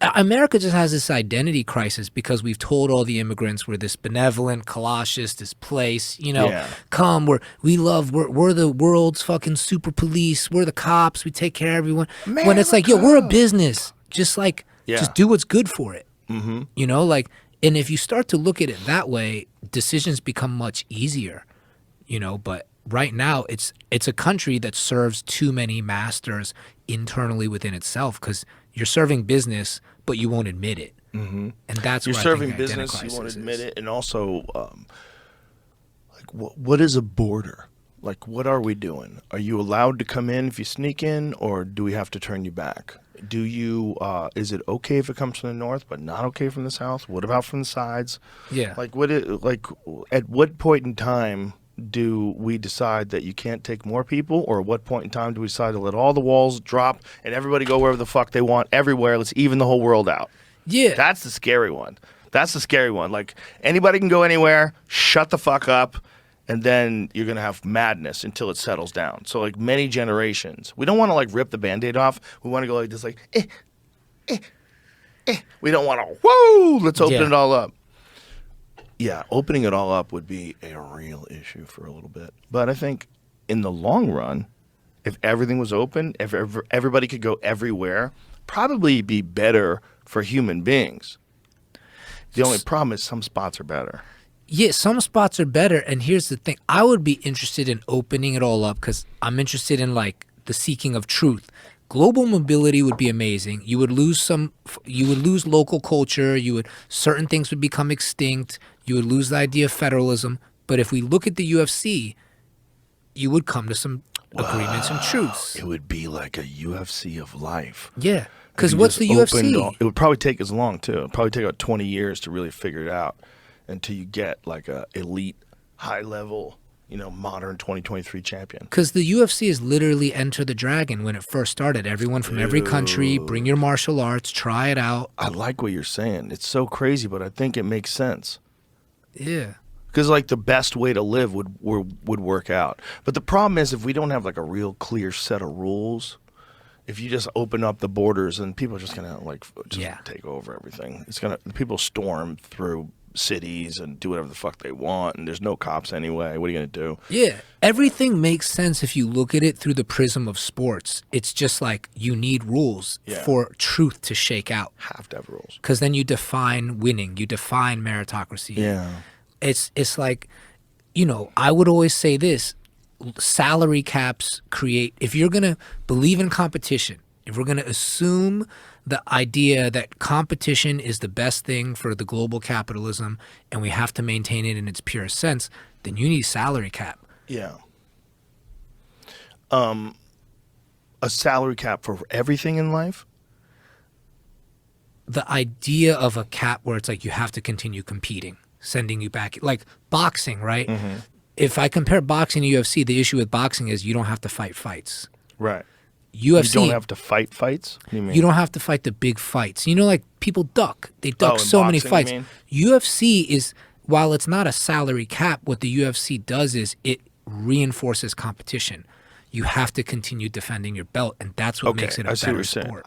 America just has this identity crisis because we've told all the immigrants we're this benevolent Colossus, this place, come, we're the world's fucking super police, we're the cops, we take care of everyone. America. When it's like, yo, we're a business, just do what's good for it. Mm-hmm. And if you start to look at it that way, decisions become much easier, but right now it's a country that serves too many masters internally within itself because you're serving business, but you won't admit it. Mm-hmm. And that's you're what serving I think business, you won't admit it. And also, what is a border? Like, what are we doing? Are you allowed to come in if you sneak in, or do we have to turn you back? Do you, is it okay if it comes from the north, but not okay from the south? What about from the sides? Yeah. At what point in time do we decide that you can't take more people, or at what point in time do we decide to let all the walls drop and everybody go wherever the fuck they want everywhere? Let's even the whole world out. Yeah. That's the scary one. Like, anybody can go anywhere, shut the fuck up, and then you're going to have madness until it settles down. So, like, many generations. We don't want to, rip the Band-Aid off. We want to go like this, We don't want to, whoa, let's open it all up. Yeah, opening it all up would be a real issue for a little bit. But I think in the long run, if everything was open, if everybody could go everywhere, probably be better for human beings. The only problem is some spots are better. Yeah, some spots are better. And here's the thing. I would be interested in opening it all up because I'm interested in, the seeking of truth. Global mobility would be amazing. You would lose local culture. Certain things would become extinct. You would lose the idea of federalism. But if we look at the UFC, you would come to some agreements and truths. It would be like a UFC of life. Yeah. Because what's the UFC? It would probably take as long, too. It would probably take about 20 years to really figure it out until you get a elite, high-level, modern 2023 champion. Because the UFC is literally Enter the Dragon when it first started. Everyone from every country, bring your martial arts, try it out. I like what you're saying. It's so crazy, but I think it makes sense. Yeah. Because the best way to live would work out. But the problem is if we don't have a real clear set of rules, if you just open up the borders and people are just gonna take over everything. People storm through cities and do whatever the fuck they want, and there's no cops anyway. What are you gonna do? Yeah, everything makes sense if you look at it through the prism of sports. It's just you need rules for truth to shake out. Have to have rules. Because then you define winning, you define meritocracy. Yeah. It's I would always say this, salary caps create, if you're gonna believe in competition, if we're gonna assume the idea that competition is the best thing for the global capitalism and we have to maintain it in its purest sense, then you need salary cap. Yeah. A salary cap for everything in life? The idea of a cap where it's you have to continue competing, sending you back, like boxing, right? Mm-hmm. If I compare boxing to UFC, the issue with boxing is you don't have to fight fights. Right. UFC, you don't have to fight fights? What do you mean? You don't have to fight the big fights. People duck. They duck so many fights. UFC is, while it's not a salary cap, what the UFC does is it reinforces competition. You have to continue defending your belt, and that's what makes it a better sport.